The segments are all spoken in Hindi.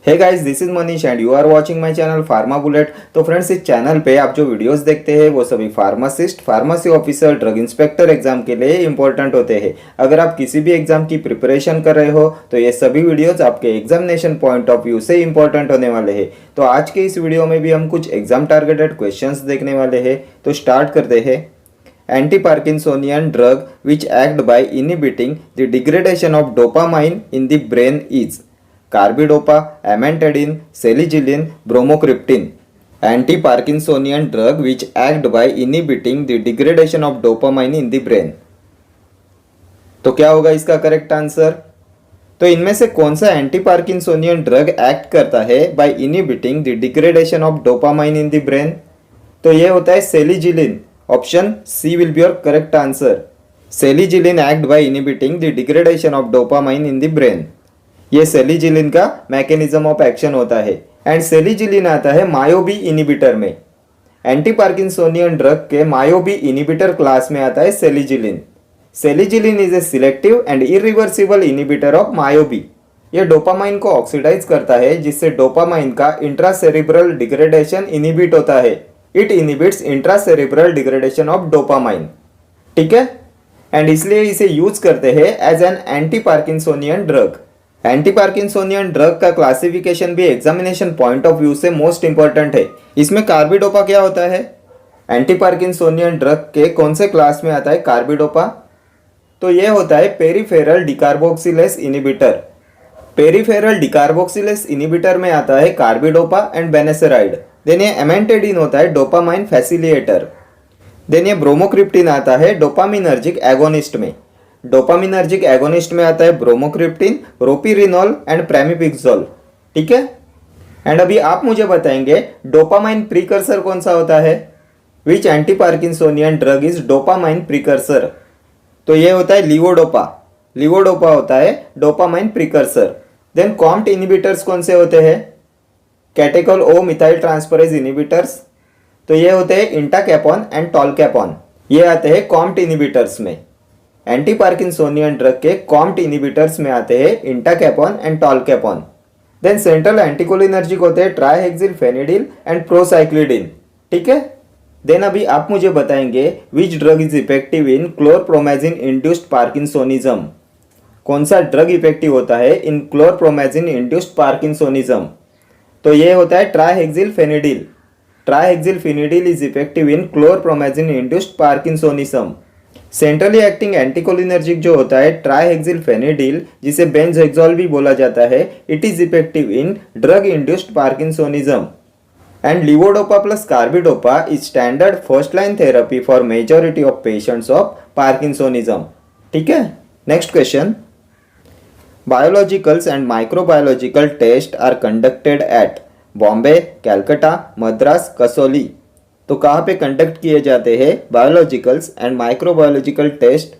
Hey guys, this is Manish and you are watching my channel Pharma Bullet. तो फ्रेंड्स, इस चैनल पे आप जो वीडियोस देखते हैं वो सभी pharmacist, pharmacy officer, drug inspector exam के लिए इंपॉर्टेंट होते हैं। अगर आप किसी भी एग्जाम की प्रिपरेशन कर रहे हो तो ये सभी वीडियोस आपके एग्जामिनेशन पॉइंट ऑफ व्यू से इंपॉर्टेंट होने वाले हैं। तो आज के इस वीडियो में भी हम कुछ एग्जाम टारगेटेड क्वेश्चंस देखने वाले हैं। तो स्टार्ट करते हैं। Anti parkinsonian drug which act by inhibiting the degradation of dopamine in the brain is carbidopa, amantadine, selegiline, bromocriptine. Anti parkinsonian drug which act by inhibiting the degradation of dopamine in the brain. तो क्या होगा इसका करेक्ट आंसर? तो इनमें से कौन सा एंटी पार्किंसोनियन ड्रग एक्ट करता है by inhibiting the degradation of dopamine in the brain? तो ये होता है selegiline. Option C will be your correct answer. Selegiline act by inhibiting the degradation of dopamine in the brain. ये सेलिजिलिन का मैकेनिज्म ऑफ एक्शन होता है एंड सेलिजिलिन आता है मायोबी इनहिबिटर में। एंटी पार्किंसोनियन ड्रग के मायोबी इनहिबिटर क्लास में आता है selegiline. Selegiline is a selective and irreversible inhibitor of MAO B. ये डोपामाइन को ऑक्सीडाइज करता है जिससे डोपामाइन का इंट्रासेरिब्रल डिग्रेडेशन इनहिबिट होता है। It inhibits intracerebral degradation of dopamine. ठीक है, एंड इसलिए इसे यूज करते हैं as an anti parkinsonian drug. Anti parkinsonian drug का क्लासिफिकेशन भी एग्जामिनेशन पॉइंट ऑफ व्यू से मोस्ट इंपॉर्टेंट है। इसमें कार्बिडोपा क्या होता है? एंटी पार्किंसोनियन ड्रग के कौन से क्लास में आता है कार्बिडोपा? तो यह होता है पेरिफेरल डिकार्बोक्सिलेज इनहिबिटर। पेरिफेरल डिकार्बोक्सिलेज इनहिबिटर में आता है कार्बिडोपा एंड बेनेसेराइड। देन ये एमेंटेडिन होता है डोपामाइन फैसिलिएटर। देन ये ब्रोमोक्रिप्टिन आता है डोपामिनर्जिक एगोनिस्ट में। डोपामिनर्जिक एगोनिस्ट में आता है ब्रोमोक्रिप्टिन, रोपिरिनॉल एंड प्रेमिपिक्सोल। ठीक है, एंड अभी आप मुझे बताएंगे डोपामाइन प्रीकर्सर कौन सा होता है? Which anti parkinsonian drug is dopamine precursor? तो ये होता है लीवोडोपा। लीवोडोपा होता है dopamine precursor. Then COMT inhibitors कौन से होते हैं? Catechol O methyl transferase inhibitors. तो ये होते हैं इंटाकैपॉन एंड टॉलकैपॉन। ये आते हैं कॉम्ट इनहिबिटर्स में। एंटी पार्किंसोनियन ड्रग के कॉम्ट इनहिबिटर्स में आते हैं इंटाकैपॉन एंड टॉलकैपॉन। देन सेंट्रल एंटीकोलिनर्जिक होते हैं ट्राइहेक्सिलफेनिडिल एंड प्रोसाइक्लिडिन। ठीक है, देन अभी आप मुझे बताएंगे which drug is effective in chlorpromazine induced parkinsonism. कौन सा ड्रग इफेक्टिव होता है इन क्लोरप्रोमेजिन इंड्यूस्ड पार्किंसोनिज्म? तो ये होता है trihexyphenidyl. Trihexyphenidyl is effective in chlorpromazine induced parkinsonism. Centrally acting anticholinergic जो होता है ट्राइहेक्सिलफेनिडिल, जिसे बेंजोएक्सोल भी बोला जाता है, it is effective in drug induced parkinsonism. And levodopa plus carbidopa is standard first line therapy for majority of patients of parkinsonism. ठीक है, next question. Biologicals and microbiological test are conducted at Bombay, Calcutta, Madras, Kasauli. तो कहाँ पे कंडक्ट किए जाते हैं बायोलॉजिकल्स एंड माइक्रोबायोलॉजिकल टेस्ट?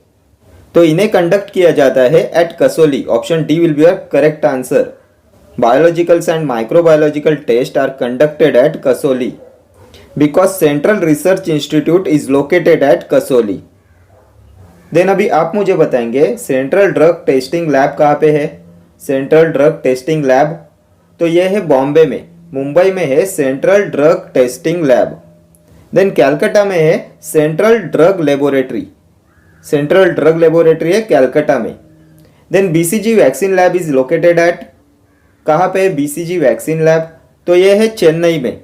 तो इन्हें कंडक्ट किया जाता है at Kasauli. Option D will be your correct answer. Biologicals and microbiological test are conducted at Kasauli because central research institute is located at Kasauli. Then अभी आप मुझे बताएंगे सेंट्रल ड्रग टेस्टिंग लैब कहाँ पे है? सेंट्रल ड्रग टेस्टिंग लैब तो यह है बॉम्बे में। मुंबई में है central drug testing lab. Then Calcutta में है central drug laboratory. Central drug laboratory है कैलकाटा में। Then BCG vaccine lab is located at, कहाँ पे है बीसीजी वैक्सीन लैब? तो ये है चेन्नई में।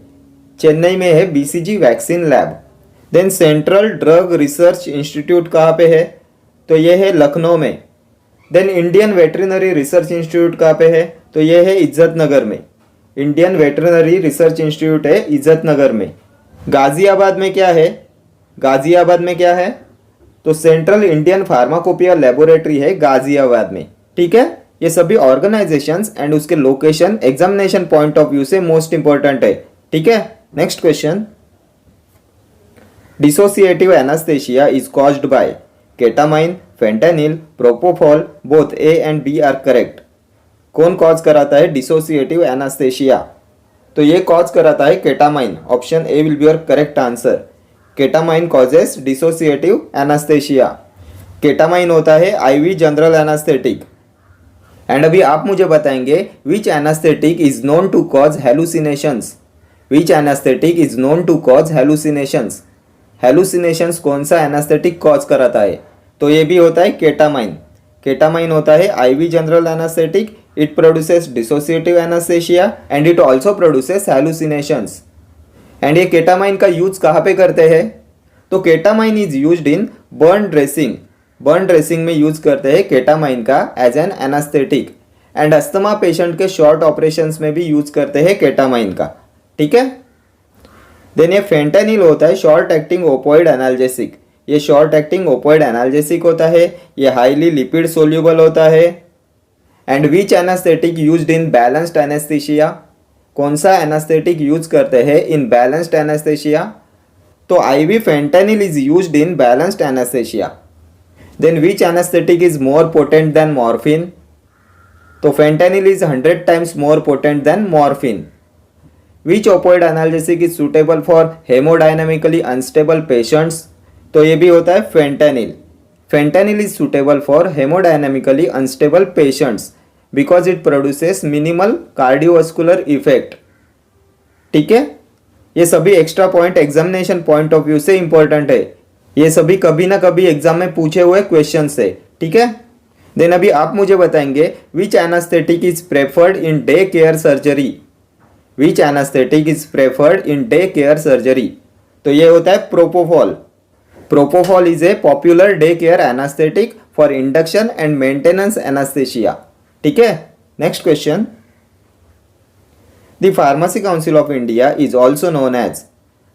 चेन्नई में है BCG vaccine lab. Then central drug research institute कहाँ पे है? तो ये है लखनऊ में। Then Indian veterinary research institute कहाँ पे है? तो ये है इज्जत नगर में। इंडियन वेटरिनरी रिसर्च इंस्टीट्यूट है इज्जत नगर में। गाजियाबाद में क्या है? गाजियाबाद में क्या है? तो सेंट्रल इंडियन फार्माकोपिया लेबोरेटरी है गाजियाबाद में। ठीक है, ये सभी ऑर्गेनाइजेशंस एंड उसके location examination point of view से मोस्ट इंपॉर्टेंट है। ठीक है, next question. Dissociative anaesthesia is caused by ketamine, fentanyl, propofol, both A and B are correct. कौन कॉज कराता है डिसोसिएटिव एनास्थेशिया? तो ये कॉज कराता है ketamine. Option A will be your correct answer. Ketamine causes dissociative anaesthesia. Ketamine होता है आईवी जनरल एनास्थेटिक। एंड अभी आप मुझे बताएंगे which anaesthetic is known to cause hallucinations. Which anaesthetic is known to cause hallucinations. Hallucinations कौन सा एनास्थेटिक कॉज कराता है? तो ये भी होता है केटामाइन। केटामाइन होता है IV general anaesthetic. It produces dissociative anaesthesia and it also produces hallucinations. And ये केटामाइन का यूज कहाँ पे करते हैं? तो ketamine is used in burn dressing. Burn dressing में यूज करते हैं केटामाइन का as an anaesthetic. And asthma patient के शॉर्ट ऑपरेशंस में भी यूज करते हैं केटामाइन का। ठीक है। देन ये फेंटेनिल होता है शॉर्ट एक्टिंग ओपोइड एनाल्जेसिक। ये शॉर्ट एक्टिंग ओपोइड एनाल्जेसिक होता है। ये हाईली लिपिड सोल्यूबल होता है। And which anaesthetic used in balanced anaesthesia. कौन सा एनास्थेटिक यूज करते हैं इन बैलेंस्ड एनेस्थीसिया? तो IV fentanyl is used in balanced anaesthesia. Then which anaesthetic is more potent than morphine? तो fentanyl is 100 times more potent than morphine. Which opioid analgesic is suitable for haemodynamically unstable patients? तो ये भी होता है fentanyl. Fentanyl is suitable for haemodynamically unstable patients because it produces minimal cardiovascular effect. ठीक है। ये सभी extra point examination point of view से इंपॉर्टेंट है। ये सभी कभी ना कभी एग्जाम में पूछे हुए क्वेश्चन है। ठीक है। देन अभी आप मुझे बताएंगे which anaesthetic is preferred in day care surgery. Which anaesthetic is preferred in day care surgery? तो ये होता है propofol. Propofol is a popular day care anaesthetic for induction and maintenance anaesthesia. ठीक है। Next question. The pharmacy council of India is also known as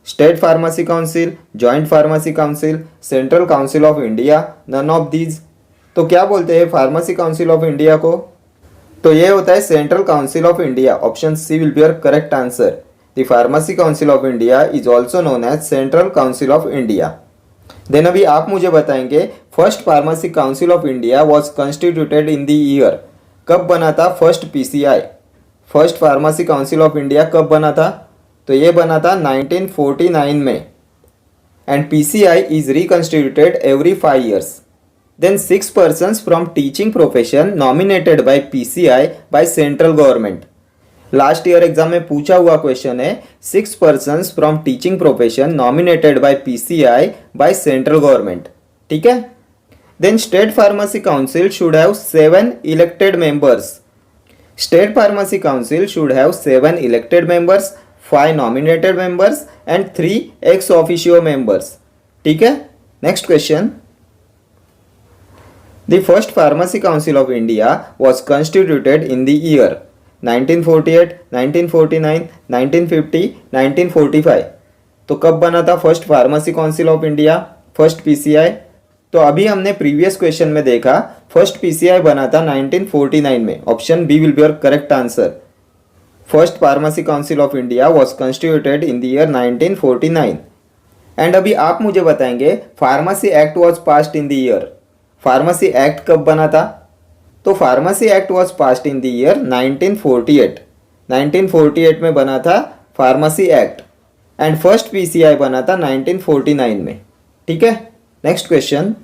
state pharmacy council, joint pharmacy council, central council of India, none of these. तो क्या बोलते हैं फार्मेसी काउंसिल ऑफ इंडिया को? तो ये होता है central council of India. Option C will be your correct answer. The pharmacy council of India is also known as central council of India. Then अभी आप मुझे बताएंगे first pharmacy council of India was constituted in the year. कब बना था first PCI? First pharmacy council of India कब बना था? तो ये बना था 1949 में। And PCI is reconstituted every 5 years. Then 6 persons from teaching profession nominated by PCI by central government. Last year exam में पूछा हुआ क्वेश्चन है 6 persons from teaching profession nominated by PCI by central government. ठीक है। Then state pharmacy council should have 7 elected members. State pharmacy council should have 7 elected members, 5 nominated members and 3 ex officio members. ठीक है। Next question. The first Pharmacy Council of India was constituted in the year 1948, 1949, 1950, 1945. तो कब बना था first pharmacy council of India, first PCI? तो अभी हमने प्रीवियस क्वेश्चन में देखा फर्स्ट पीसीआई बना था 1949 में। Option B will be your correct answer. First pharmacy council of India was constituted in the year 1949। And अभी आप मुझे बताएंगे pharmacy act was passed in the year. Pharmacy act कब बना था? तो pharmacy act was passed in the year 1948। 1948 में बना था pharmacy act. And first PCI बना था 1949 में। ठीक है। Next question.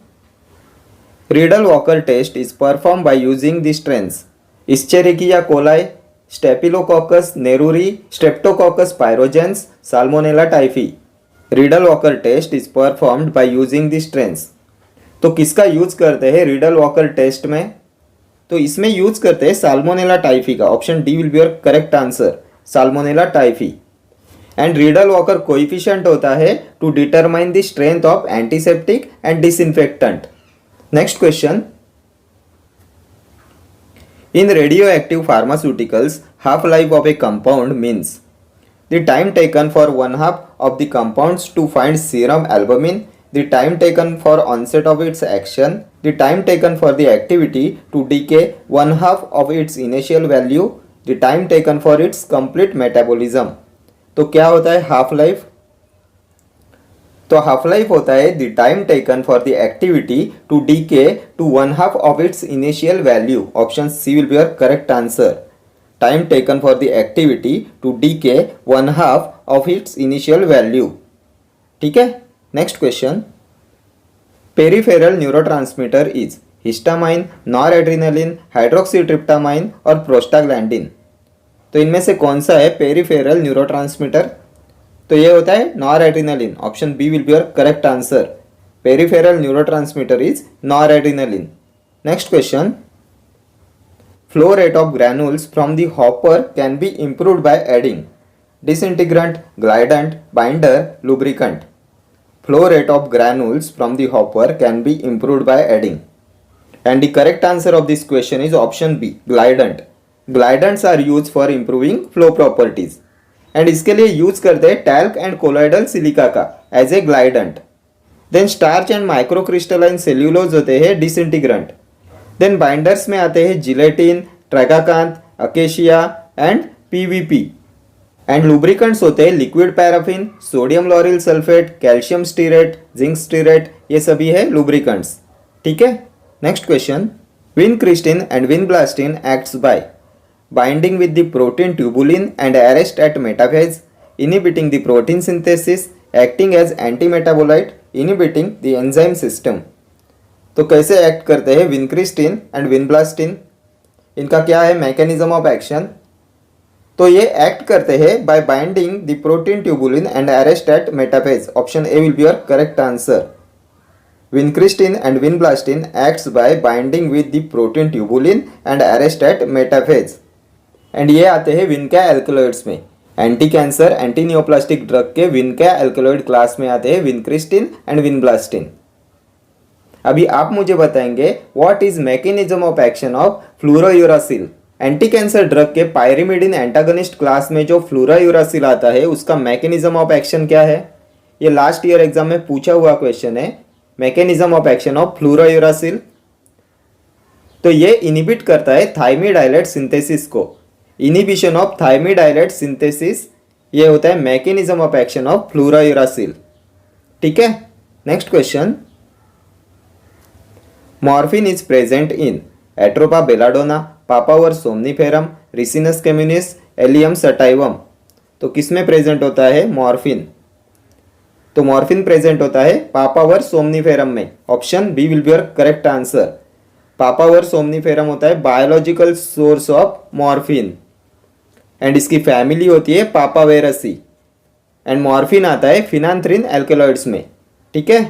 Rideal Walker test is perform by using the strains Escherichia coli, Staphylococcus नेरूरी, Streptococcus pyogenes, Salmonella typhi. Rideal Walker test is performed by using the strains. तो किसका यूज करते हैं रीडल वॉकर टेस्ट में? तो इसमें यूज करते हैं साल्मोनेला टाइफी का। Option D will be your correct answer, Salmonella typhi. And Rideal Walker coefficient होता है to determine the strength of antiseptic and disinfectant. Next question. In radioactive pharmaceuticals half life of a compound means the time taken for 1/2 of the compounds to find serum albumin, the time taken for onset of its action, the time taken for the activity to decay 1/2 of its initial value, the time taken for its complete metabolism. तो क्या होता है हाफ लाइफ? तो हाफ लाइफ होता है the time taken for the activity to decay to 1/2 of its initial value. Option C will be your correct answer. Time taken for the activity to decay 1/2 of its initial value. ठीक है। Next question. Peripheral neurotransmitter is histamine, noradrenaline, hydroxytryptamine और प्रोस्टाग्लैंडिन। तो इनमें से कौन सा है पेरिफेरल न्यूरोट्रांसमीटर? तो ये होता है noradrenaline. Option B will be your correct answer. Peripheral neurotransmitter is noradrenaline. Next question, flow rate of granules from the hopper can be improved by adding disintegrant, glidant, binder, lubricant. Flow rate of granules from the hopper can be improved by adding. And the correct answer of this question is option B, glidant. Glidants are used for improving flow properties. And इसके लिए यूज करते हैं टैल्क एंड कोलॉइडल सिलिका का as a glidant. Then starch and microcrystalline cellulose होते हैं डिसइंटीग्रेंट। देन बाइंडर्स में आते हैं gelatin, tragacanth, acacia and PVP. And lubricants होते हैं liquid paraffin, sodium lauryl sulphate, calcium stearate, zinc stearate, ये सभी है लुब्रिकेंट्स। ठीक है। Next question, vincristine and vinblastine acts by binding with the protein tubulin and arrest at metaphase, inhibiting the protein synthesis, acting as anti metabolite, inhibiting the enzyme system. तो कैसे एक्ट करते हैं विनक्रिस्टिन एंड विनब्लास्टिन? इनका क्या है मैकेनिज्म ऑफ एक्शन? तो ये एक्ट करते हैं bye binding the protein tubulin and arrest at metaphase. Option A will be your correct answer. Vincristine and vinblastine acts by binding with the protein tubulin and arrest at metaphase. And ये आते हैं विनका एल्कलॉइड्स में। Anti cancer, anti neoplastic drug के विनका एल्कलॉइड क्लास में आते हैं विनक्रिस्टिन एंड विनब्लास्टिन। अभी आप मुझे बताएंगे what is mechanism of action of fluorouracil. Anti cancer drug के पायरिमिडिन एंटागनिस्ट क्लास में जो फ्लूरोयूरासिल आता है उसका मैकेनिज्म ऑफ एक्शन क्या है? ये लास्ट ईयर एग्जाम में पूछा हुआ क्वेश्चन है, mechanism of action of fluorouracil. तो ये इनिबिट करता है थायमिडाइलेट सिंथेसिस को। इनिबिशन ऑफ थायमिडाइलेट सिंथेसिस, ये होता है mechanism of action of fluorouracil. ठीक है। Next question, morphine is present in Atropa belladonna, papaver somniferum, Ricinus communis, allium sativum. तो किस में प्रेजेंट होता है मॉर्फिन? तो मॉर्फिन प्रेजेंट होता है पापावर सोमनीफेरम में। Option B will be your correct answer. Papaver somniferum होता है biological source of morphine and इसकी फैमिली होती है पापावेरेसी। एंड मॉर्फिन आता है फिनांथ्रिन एल्कलॉइड्स में। ठीक है।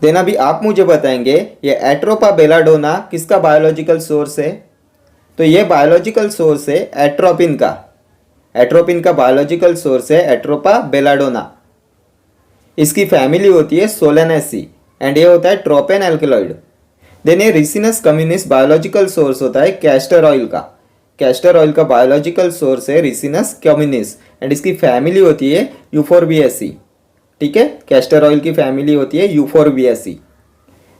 देन अभी आप मुझे बताएंगे ये एट्रोपा बेलाडोना किसका बायोलॉजिकल सोर्स है? तो ये बायोलॉजिकल सोर्स है एट्रोपिन का। एट्रोपिन का बायोलॉजिकल सोर्स है एट्रोपा बेलाडोना। इसकी फैमिली होती है सोलेनेसी एंड ये होता है ट्रोपेन एल्कलॉइड। देन ये रिसिनस कम्युनिस बायोलॉजिकल सोर्स होता है कैस्टर ऑयल का। कैस्टर ऑयल का बायोलॉजिकल सोर्स है रिसिनस कम्युनिस एंड इसकी फैमिली होती है यूफोर्बिएसी। ठीक है। कैस्टर ऑयल की फैमिली होती है यूफोर्बिएसी।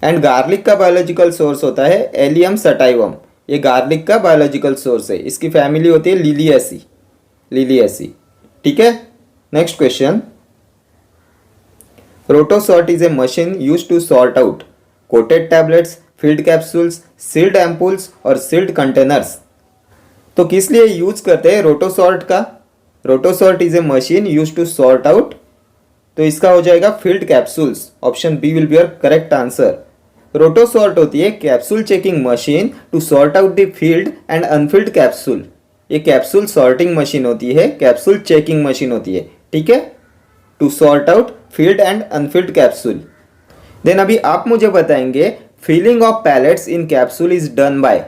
एंड गार्लिक का बायोलॉजिकल सोर्स होता है एलियम सटाइवम। ये गार्लिक का बायोलॉजिकल सोर्स है, इसकी फैमिली होती है लिलिएसी। लिलिएसी। ठीक है। Next question, Rotosort is a machine used to sort out coated tablets, filled capsules, sealed ampoules और सील्ड कंटेनर्स। तो किस लिए यूज करते हैं रोटोसॉर्ट का? Rotosort is a machine used to sort out, तो इसका हो जाएगा filled capsules. Option B will be your correct answer. Rotosort होती है capsule checking machine to sort out the filled and unfilled capsule. ये कैप्सूल सॉर्टिंग मशीन होती है, कैप्सूल चेकिंग मशीन होती है। ठीक है। To sort out filled and unfilled capsule. Then अभी आप मुझे बताएंगे filling of pellets in capsule is done by.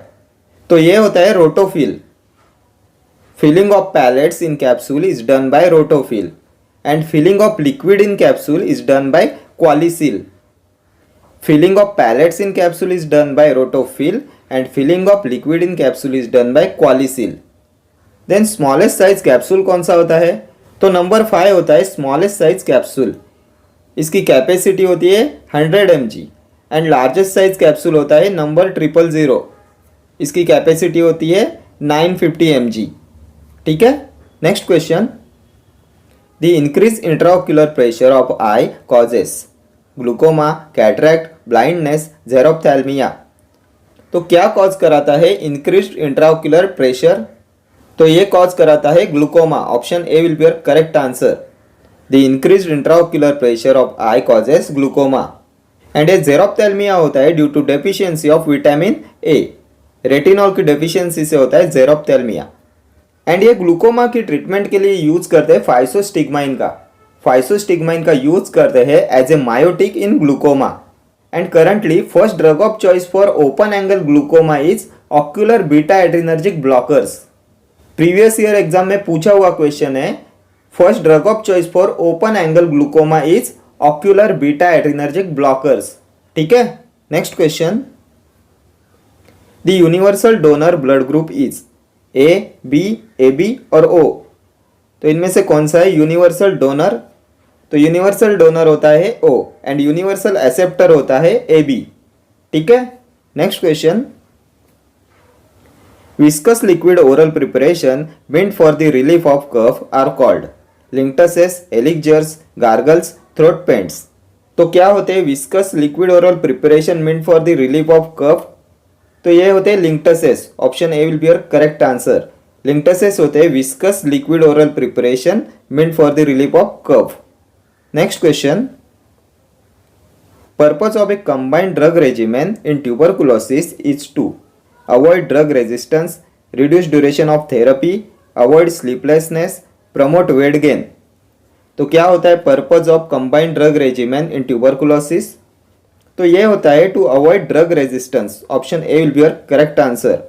तो ये होता है Rotofil. Filling of pellets in capsule is done by Rotofil and filling of liquid in capsule is done by qualisil. Filling of pellets in capsule is done by rotophil and filling of liquid in capsule is done by qualisil. Then smallest size capsule कौन सा होता है? तो नंबर 5 होता है smallest size capsule. इसकी कैपेसिटी होती है 100 mg and largest size capsule होता है नंबर 000। इसकी कैपेसिटी होती है 950 mg। ठीक है। Next question, The increased intraocular pressure of eye causes glaucoma, cataract, blindness, xerophthalmia. तो क्या कॉज कराता है इंक्रीज्ड इंट्राओक्यूलर प्रेशर? तो ये कॉज कराता है glaucoma. Option A will be your correct answer. The increased intraocular pressure of eye causes glaucoma and ये जेरोप्थेल्मिया होता है due to deficiency of vitamin A. Retinol की डेफिशिएंसी से होता है जेरोप्थेल्मिया। एंड ये ग्लूकोमा की ट्रीटमेंट के लिए यूज करते हैं फाइसोस्टिग्माइन का। फाइसोस्टिग्माइन का यूज करते हैं as a miotic in glaucoma. And currently first drug of choice for open angle glaucoma is ocular beta adrenergic blockers. Previous year exam में पूछा हुआ क्वेश्चन है, first drug of choice for open angle glaucoma is ocular beta adrenergic blockers. ठीक है, next question, the universal donor blood group is A, B, A B और ओ। तो इनमें से कौन सा है यूनिवर्सल डोनर? तो यूनिवर्सल डोनर होता है ओ एंड यूनिवर्सल एक्सेप्टर होता है ए बी। ठीक है, next question, viscous liquid oral preparation meant for the relief of cough are called linctuses, elixirs, gargles, throat paints. तो क्या होते हैं viscous liquid oral preparation meant for the relief of cough? तो ये होते हैं linctuses. Option A will be your correct answer. Linctuses होते हैं viscous liquid oral preparation meant for the relief of cough। Next question, purpose of a combined drug regimen in tuberculosis is to avoid drug resistance, reduce duration of therapy, avoid sleeplessness, promote weight gain. तो क्या होता है purpose of combined drug regimen in tuberculosis? तो ये होता है to avoid drug resistance. Option A will be your correct answer.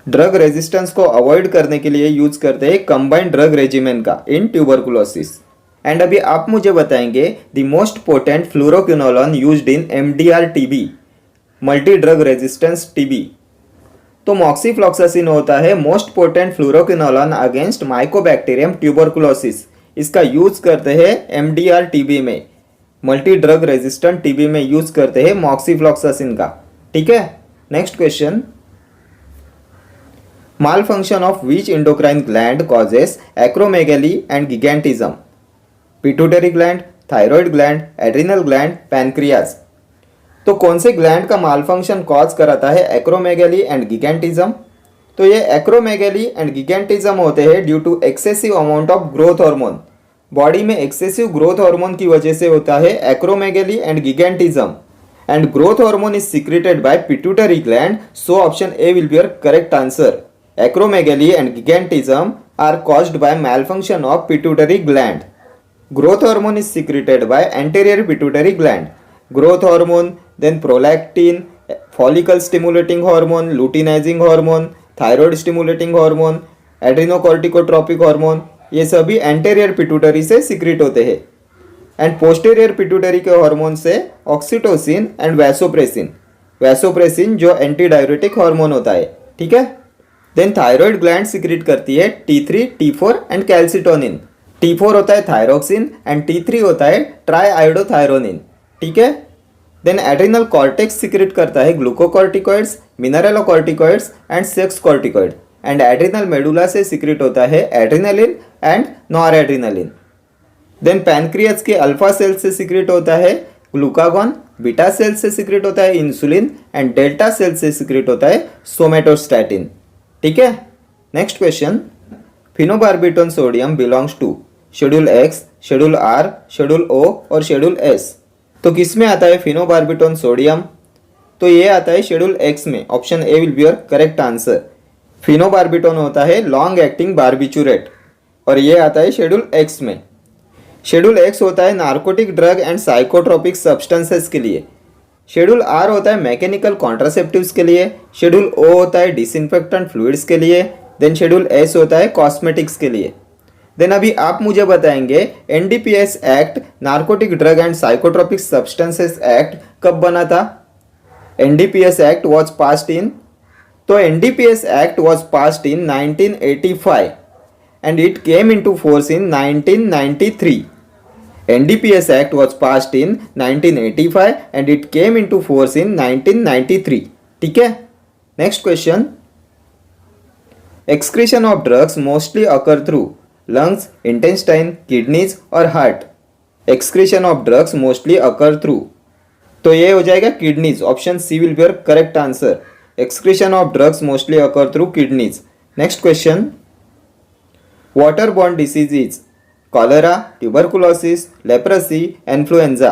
Drug resistance को अवॉइड करने के लिए यूज करते हैं कंबाइंड ड्रग रेजिमेन का इन ट्यूबरकुलोसिस। एंड अभी आप मुझे बताएंगे the most potent fluoroquinolone used in MDR TB, multi drug resistance TB. तो मॉक्सीफ्लॉक्सासिन होता है most potent fluoroquinolone against Mycobacterium tuberculosis. इसका यूज करते हैं एमडीआर टीबी में, मल्टी ड्रग रेजिस्टेंट टीबी में यूज करते हैं मॉक्सीफ्लॉक्सासिन का। ठीक है, next question, malfunction of which endocrine gland causes acromegaly and gigantism? Pituitary gland, thyroid gland, adrenal gland, pancreas. तो कौन से ग्लैंड का मालफंक्शन कॉज कराता है एक्रोमेगेली एंड गिगेंटिज्म? तो ये एक्रोमेगेली एंड गिगेंटिज्म होते हैं due to excessive amount of growth hormone. Body में एक्सेसिव ग्रोथ हार्मोन की वजह से होता है acromegaly and gigantism. And growth hormone is secreted by pituitary gland, so option A will be your correct answer. Acromegaly and gigantism are caused by malfunction of pituitary gland. Growth hormone is secreted by anterior pituitary gland. Growth hormone, then prolactin, follicle stimulating hormone, luteinizing hormone, thyroid stimulating hormone, adrenocorticotropic hormone, ये सभी एंटेरियर पिट्यूटरी से सिक्रेट होते हैं। एंड पोस्टेरियर पिट्यूटरी के हार्मोन से ऑक्सीटोसिन एंड वैसोप्रेसिन, वैसोप्रेसिन जो एंटी डायरेटिक हार्मोन होता है। ठीक है, देन थायराइड ग्लैंड सिक्रेट करती है T3, T4 and calcitonin. T4 होता है थायरोक्सिन एंड T3 होता है ट्राईआयोडोथायरोनिन। ठीक है, देन एड्रिनल कॉर्टेक्स सिक्रेट करता है glucocorticoids, mineralocorticoids and sex corticoid. And adrenal medulla से सिक्रेट होता है adrenaline and noradrenaline. Then pancreas के अल्फा सेल से सिक्रेट होता है ग्लूकागॉन, बीटा सेल से सिक्रेट होता है इंसुलिन एंड डेल्टा सेल से सिक्रेट होता है सोमेटोस्टैटिन। ठीक है, next question, phenobarbitone sodium belongs to schedule X, schedule R, schedule O और शेड्यूल एस। तो किस में आता है फिनोबार्बिटोन सोडियम? तो ये आता है शेड्यूल एक्स में। Option A will be your correct answer. Phenobarbitone होता है लॉन्ग एक्टिंग बार्बिचुरेट और ये आता है शेड्यूल एक्स में। शेड्यूल एक्स होता है narcotic drug and psychotropic substances के लिए। शेड्यूल आर होता है मैकेनिकल कॉन्ट्रासेप्टिव्स के लिए। शेड्यूल ओ होता है डिसइंफेक्टेंट फ्लूइड्स के लिए। देन शेड्यूल एस होता है कॉस्मेटिक्स के लिए। देन अभी आप मुझे बताएंगे NDPS act, narcotic drug and psychotropic substances act कब बना था? NDPS act was passed in, तो NDPS act was passed in 1985 and it came into force in 1993. NDPS Act was passed in 1985 and it came into force in 1993. ठीक है, next question, excretion of drugs mostly occur through lungs, intestine, kidneys और heart. Excretion of drugs mostly occur through, तो ये हो जाएगा kidneys. Option C will be your correct answer. Excretion of drugs mostly occur through kidneys. Next question, waterborne diseases, cholera, tuberculosis, leprosy, influenza.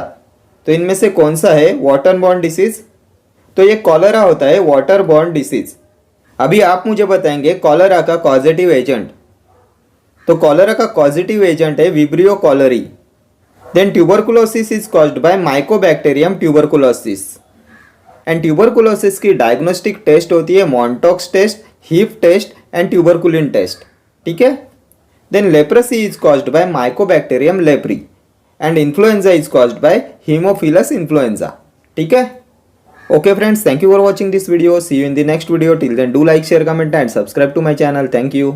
तो इनमें से कौन सा है वाटर बॉर्न डिसीज? तो ये कॉलरा होता है, वाटर बॉर्न डिसीज। अभी आप मुझे बताएंगे कॉलरा का कॉजेटिव एजेंट। तो कॉलरा का कॉजेटिव एजेंट है Vibrio cholerae. Then tuberculosis is caused by Mycobacterium tuberculosis. And tuberculosis की डायग्नोस्टिक टेस्ट होती है Mantoux test, Heaf test and tuberculin test. ठीक है। Then leprosy is caused by Mycobacterium leprae and influenza is caused by Haemophilus influenzae. ठीक है। Okay friends, thank you for watching this video. See you in the next video. Till then do like, share, comment and subscribe to my channel. Thank you.